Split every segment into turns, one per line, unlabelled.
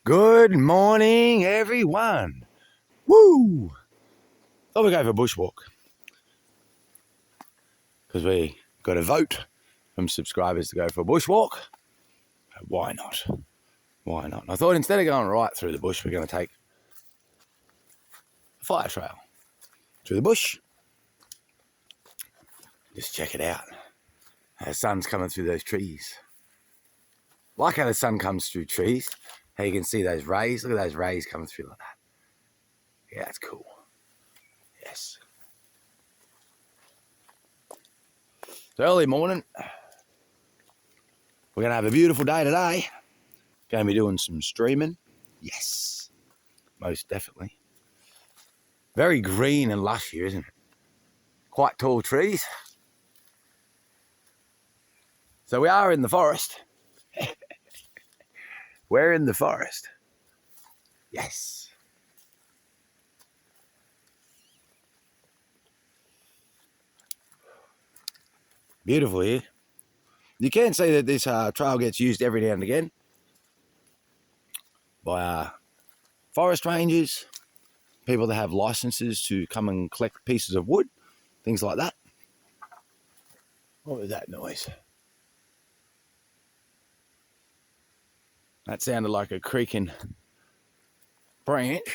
Good morning, everyone. Woo! Thought we'd go for a bushwalk because we got a vote from subscribers to go for a bushwalk. Why not? Why not? I thought instead of going right through the bush, we're going to take a fire trail through the bush. Just check it out. The sun's coming through those trees. Like how the sun comes through trees. How you can see those rays. Look at those rays coming through like that. Yeah, that's cool. Yes. It's early morning. We're going to have a beautiful day today. Going to be doing some streaming. Yes. Most definitely. Very green and lush here, isn't it? Quite tall trees. So we are in the forest. We're in the forest. Yes. Beautiful here. You can see that this trail gets used every now and again by forest rangers, people that have licenses to come and collect pieces of wood, things like that. What was that noise? That sounded like a creaking branch.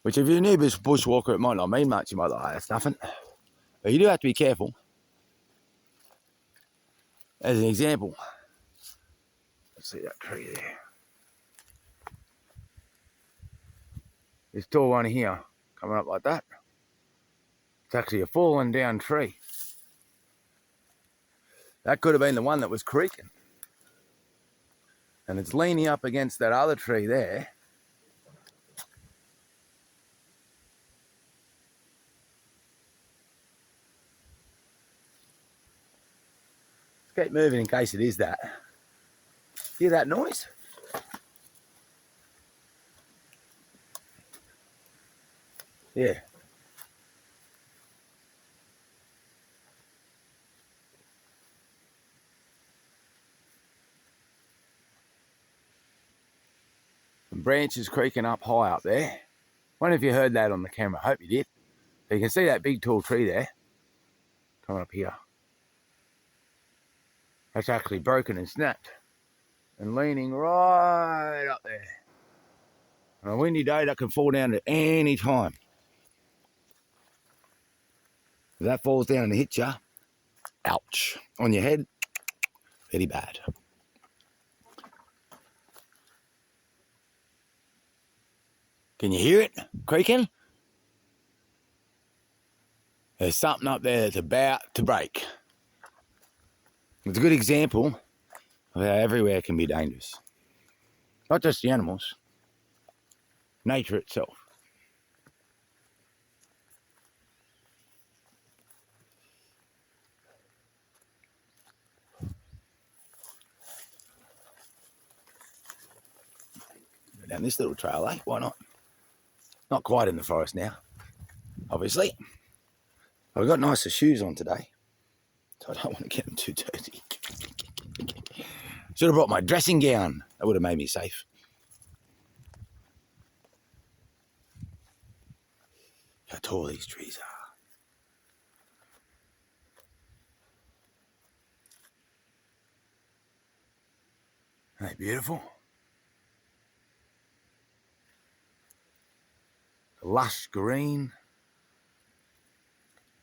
Which if you're a new bushwalker, it might not mean much. You might like, that's nothing. But you do have to be careful. As an example, let's see that tree there. This tall one here, coming up like that. It's actually a fallen down tree. That could have been the one that was creaking. And it's leaning up against that other tree there. Let's keep moving in case it is that. Hear that noise? Yeah. Some branches creaking up high up there. I wonder if you heard that on the camera. I hope you did. But you can see that big tall tree there. Coming up here. That's actually broken and snapped. And leaning right up there. On a windy day, that can fall down at any time. If that falls down and hits you, ouch. On your head, very bad. Can you hear it creaking? There's something up there that's about to break. It's a good example of how everywhere can be dangerous. Not just the animals, nature itself. Go down this little trail, eh? Why not? Not quite in the forest now, obviously. But I've got nicer shoes on today, so I don't want to get them too dirty. Should have brought my dressing gown. That would have made me safe. How tall these trees are. Aren't they beautiful? Lush green.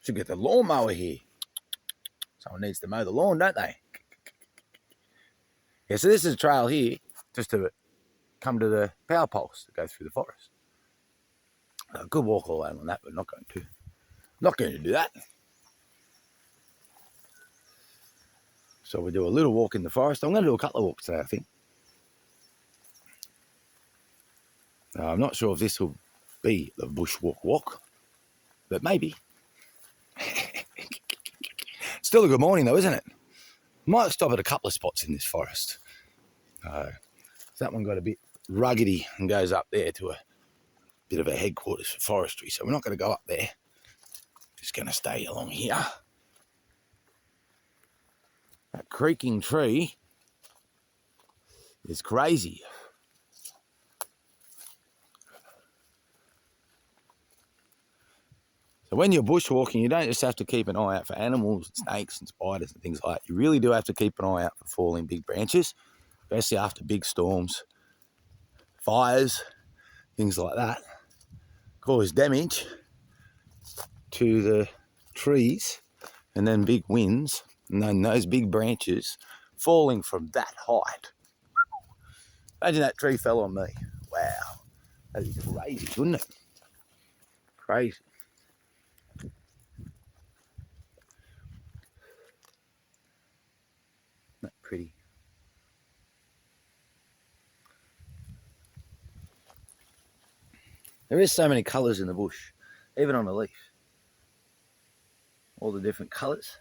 Should get the lawnmower here. Someone needs to mow the lawn, don't they? Yeah, so this is a trail here, just to come to the power poles that go through the forest. I could walk all around on that, but not going to. Not going to do that. So we'll do a little walk in the forest. I'm going to do a couple of walks today, I think. I'm not sure if this will be the bushwalk walk, but maybe. Still a good morning though, isn't it? Might stop at a couple of spots in this forest. That one got a bit ruggedy and goes up there to a bit of a headquarters for forestry, so we're not going to go up there. Just going to stay along here. That creaking tree is crazy. So when you're bushwalking, you don't just have to keep an eye out for animals, snakes and spiders and things like that. You really do have to keep an eye out for falling big branches, especially after big storms, fires, things like that. Cause damage to the trees, and then big winds, and then those big branches falling from that height. Imagine that tree fell on me. Wow, that'd be crazy, wouldn't it? Crazy. Isn't that pretty? There is so many colours in the bush, even on a leaf. All the different colours.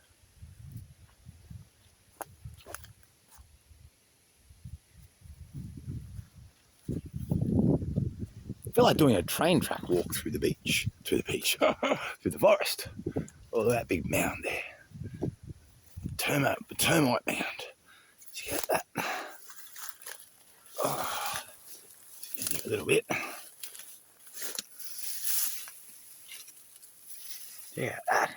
I feel like doing a train track walk through the beach, through the forest. Oh, that big mound there. Termite mound. Did you get that? Oh, a little bit. Yeah, that.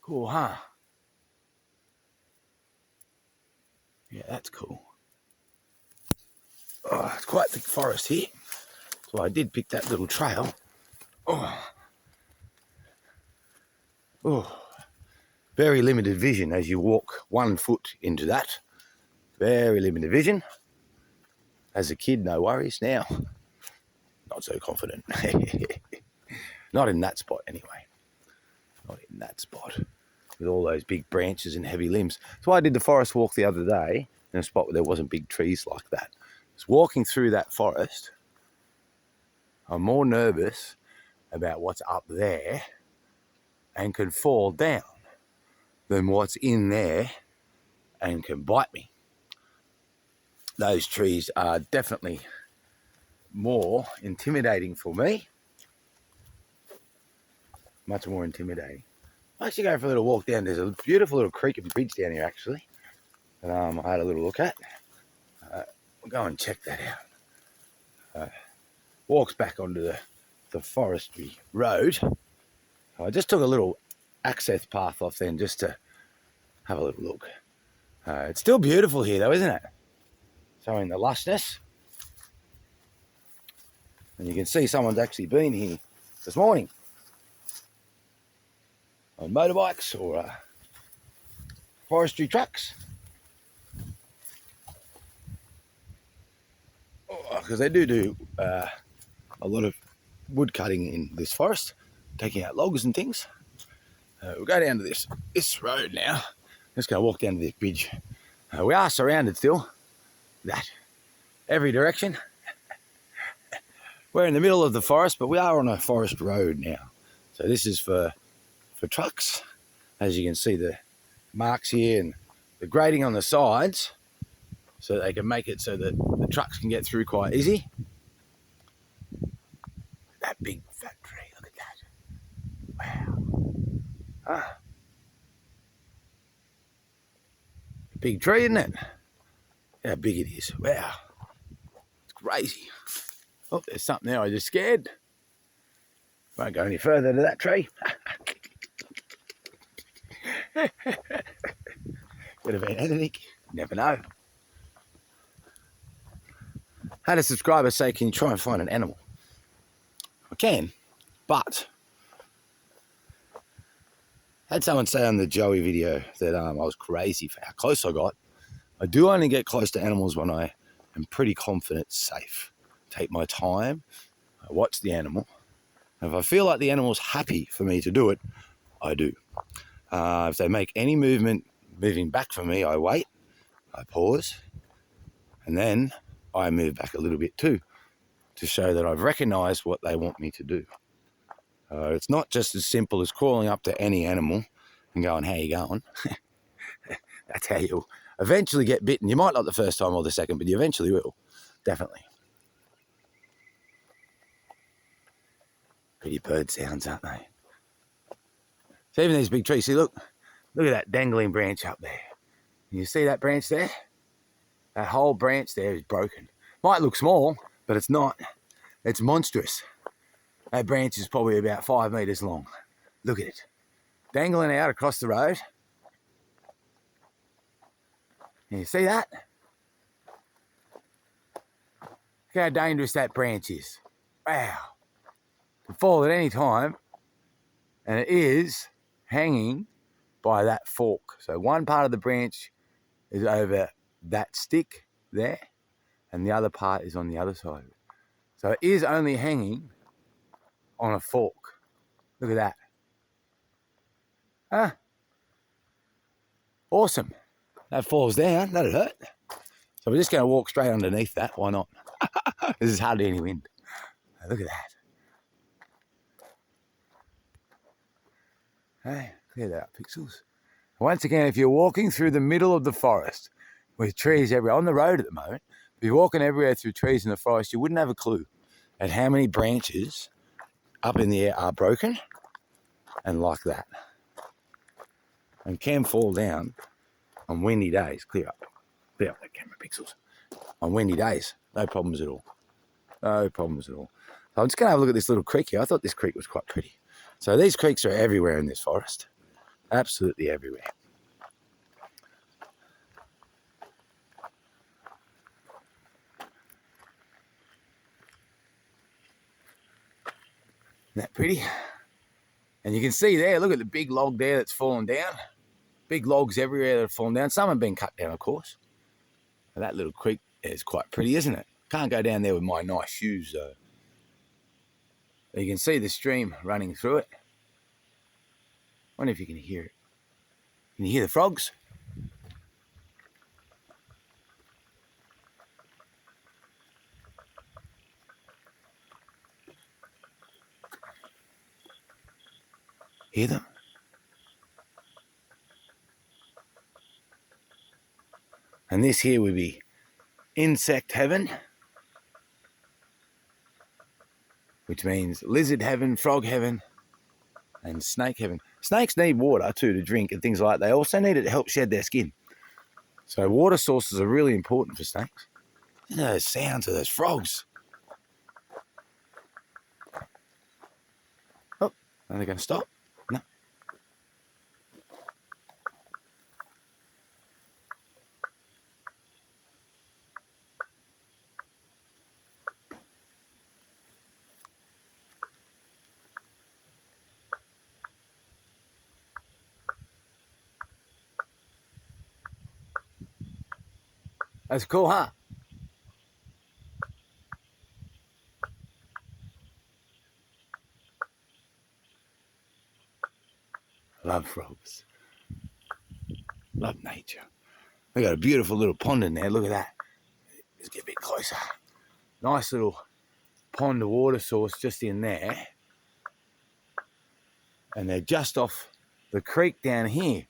Cool, huh? Yeah, that's cool. Oh, it's quite thick forest here. So I did pick that little trail. Oh. Oh. Very limited vision as you walk 1 foot into that. Very limited vision. As a kid, no worries. Now, not so confident. Not in that spot anyway. Not in that spot. With all those big branches and heavy limbs. So I did the forest walk the other day in a spot where there wasn't big trees like that. Just walking through that forest, I'm more nervous about what's up there and can fall down than what's in there and can bite me. Those trees are definitely more intimidating for me. Much more intimidating. I'm actually going for a little walk down. There's a beautiful little creek and bridge down here, actually, that I had a little look at. We'll go and check that out. Walks back onto the forestry road. I just took a little access path off then just to have a little look. It's still beautiful here though, isn't it? Showing the lushness. And you can see someone's actually been here this morning on motorbikes or forestry trucks. Because they do a lot of wood cutting in this forest, taking out logs and things. We'll go down to this road now. Just going to walk down to this bridge. We are surrounded still. That every direction. We're in the middle of the forest, but we are on a forest road now. So this is for trucks. As you can see, the marks here and the grading on the sides, so they can make it so that the trucks can get through quite easy. That big fat tree, look at that. Wow. Big tree, isn't it? How big it is. Wow. It's crazy. Oh, there's something there I just scared. Won't go any further to that tree. Could have been anything. Never know. Had a subscriber say, can you try and find an animal? I can, but had someone say on the Joey video that I was crazy for how close I got. I do only get close to animals when I am pretty confident it's safe. Take my time, I watch the animal. If I feel like the animal's happy for me to do it, I do. If they make any movement moving back from me, I wait, I pause, and then I move back a little bit too, to show that I've recognised what they want me to do. It's not just as simple as crawling up to any animal and going, how you going? That's how you'll eventually get bitten. You might not the first time or the second, but you eventually will, definitely. Pretty bird sounds, aren't they? So even these big trees, see, look at that dangling branch up there. You see that branch there? That whole branch there is broken. Might look small, but it's not. It's monstrous. That branch is probably about 5 meters long. Look at it. Dangling out across the road. Can you see that? Look how dangerous that branch is. Wow. It can fall at any time. And it is hanging by that fork. So one part of the branch is over that stick there, and the other part is on the other side. So it is only hanging on a fork. Look at that. Huh? Awesome. That falls down, that'll hurt. So we're just going to walk straight underneath that. Why not? There's hardly any wind. Look at that. Hey, clear that up, Pikxles. Once again, if you're walking through the middle of the forest with trees everywhere, on the road at the moment, if you're walking everywhere through trees in the forest, you wouldn't have a clue at how many branches up in the air are broken and like that. And can fall down on windy days. Clear up that camera, Pikxles. On windy days, no problems at all. No problems at all. So I'm just going to have a look at this little creek here. I thought this creek was quite pretty. So these creeks are everywhere in this forest. Absolutely everywhere. Isn't that pretty? And you can see there, look at the big log there that's fallen down. Big logs everywhere that have fallen down. Some have been cut down, of course. And that little creek is quite pretty, isn't it? Can't go down there with my nice shoes, though. You can see the stream running through it. Wonder if you can hear it. Can you hear the frogs? Hear them? And this here would be insect heaven, which means lizard heaven, frog heaven, and snake heaven. Snakes need water too to drink and things like that. They also need it to help shed their skin. So water sources are really important for snakes. Listen to those sounds of those frogs. Oh, are they going to stop? No. That's cool, huh? Love frogs. Love nature. We got a beautiful little pond in there. Look at that. Let's get a bit closer. Nice little pond of water source just in there. And they're just off the creek down here.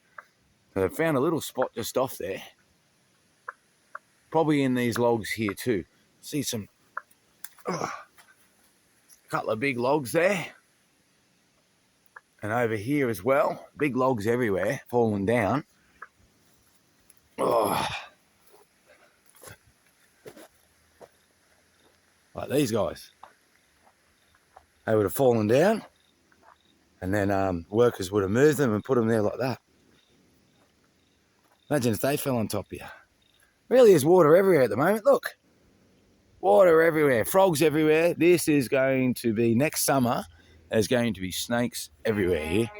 So they've found a little spot just off there. Probably in these logs here too. See some, couple of big logs there. And over here as well. Big logs everywhere, falling down. Oh. Like these guys. They would have fallen down. And then workers would have moved them and put them there like that. Imagine if they fell on top of you. Really is water everywhere at the moment. Look. Water everywhere. Frogs everywhere. This is going to be, next summer, there's going to be snakes everywhere here.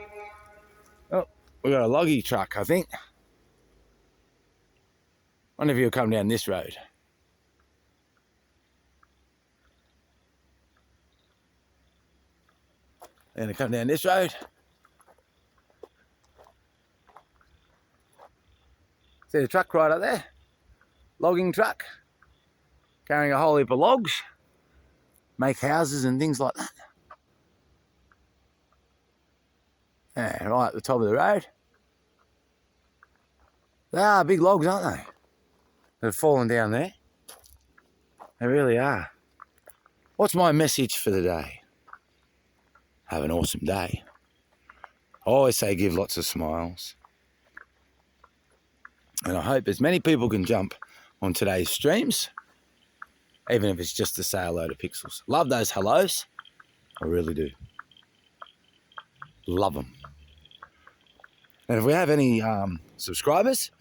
Oh, we got a loggy truck, I think. Wonder if he'll come down this road. They're going to come down this road. See the truck right up there? Logging truck. Carrying a whole heap of logs. Make houses and things like that. Yeah, right at the top of the road. They are big logs, aren't they? They've fallen down there. They really are. What's my message for the day? have an awesome day. I always say give lots of smiles. And I hope as many people can jump on today's streams, even if it's just to say hello to Pikxles. Love those hellos. I really do. Love them. And if we have any subscribers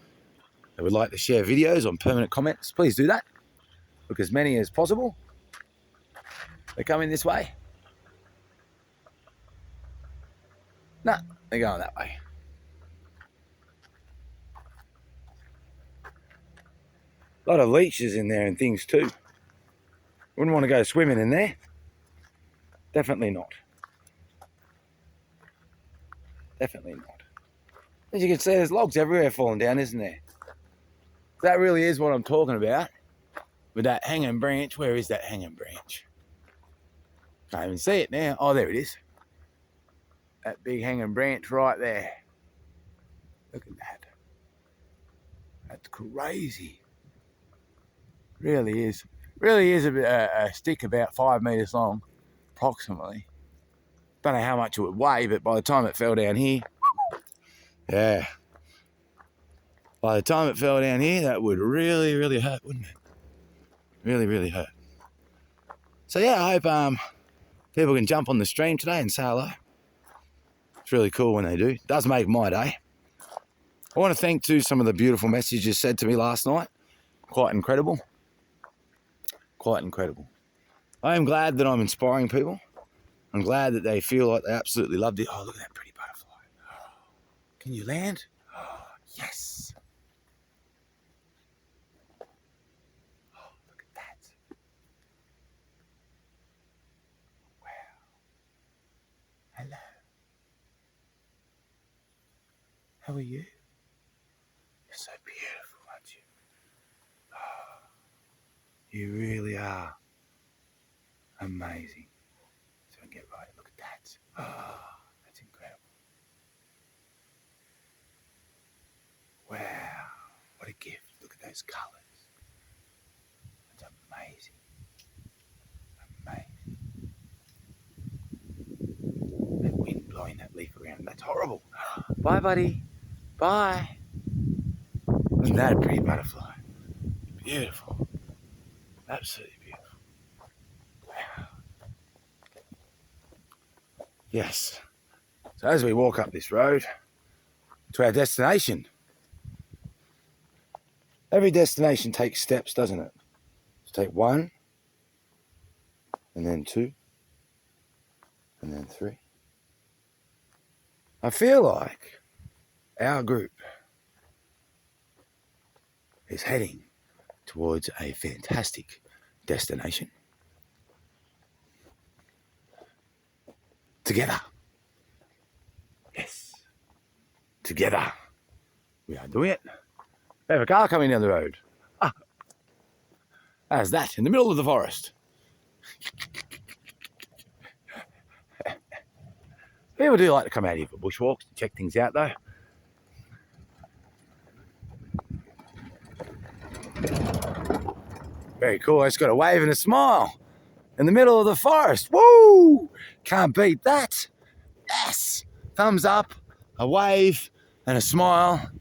that would like to share videos on permanent comments, please do that. Look as many as possible. They're coming this way. No, they're going that way. A lot of leeches in there and things too. Wouldn't want to go swimming in there. Definitely not. Definitely not. As you can see, there's logs everywhere falling down, isn't there? That really is what I'm talking about. With that hanging branch. Where is that hanging branch? Can't even see it now. Oh, there it is. That big hanging branch right there. Look at that. That's crazy. Really is. Really is a stick about 5 metres long, approximately. Don't know how much it would weigh, but by the time it fell down here, yeah. By the time it fell down here, that would really, really hurt, wouldn't it? Really, really hurt. So yeah, I hope people can jump on the stream today and say hello. It's really cool when they do. It does make my day. I want to thank too some of the beautiful messages said to me last night. Quite incredible. Quite incredible. I am glad that I'm inspiring people. I'm glad that they feel like they absolutely loved it. Oh, look at that pretty butterfly. Can you land? Oh, yes. Oh, look at that. Wow. Hello. How are you? You're so beautiful, aren't you? Oh, you really are amazing. So I can get right. Look at that. Oh, that's incredible. Wow. What a gift. Look at those colours. That's amazing. Amazing. That wind blowing that leaf around. That's horrible. Bye, buddy. Bye. Isn't that a pretty butterfly? Beautiful. Absolutely beautiful. Wow. Yes. So as we walk up this road to our destination, every destination takes steps, doesn't it? So take 1, and then 2, and then 3. I feel like our group is heading towards a fantastic destination. Together. Yes. Together. We are doing it. We have a car coming down the road. Ah. How's that? In the middle of the forest. People do like to come out here for bushwalks and check things out though. Very cool. It's got a wave and a smile in the middle of the forest. Woo! Can't beat that. Yes! Thumbs up, a wave, and a smile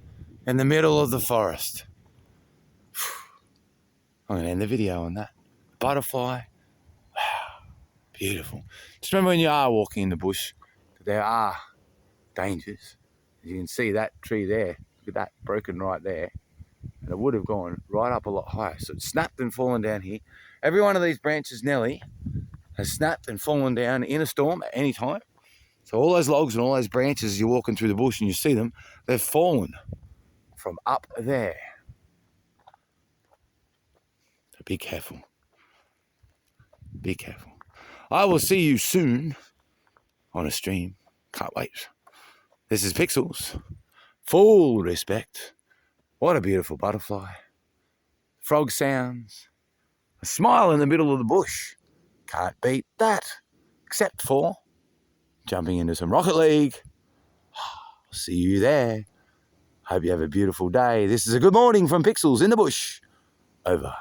in the middle of the forest. I'm going to end the video on that. Butterfly. Wow. Beautiful. Just remember when you are walking in the bush, there are dangers. As you can see that tree there, look at that broken right there. And it would have gone right up a lot higher. So it snapped and fallen down here. Every one of these branches, Nelly, has snapped and fallen down in a storm at any time. So all those logs and all those branches, as you're walking through the bush and you see them, they've fallen from up there. So be careful. Be careful. I will see you soon on a stream. Can't wait. This is Pikxles. Full respect. What a beautiful butterfly. Frog sounds. A smile in the middle of the bush. Can't beat that. Except for jumping into some Rocket League. I'll see you there. Hope you have a beautiful day. This is a good morning from Pikxles in the bush. Over.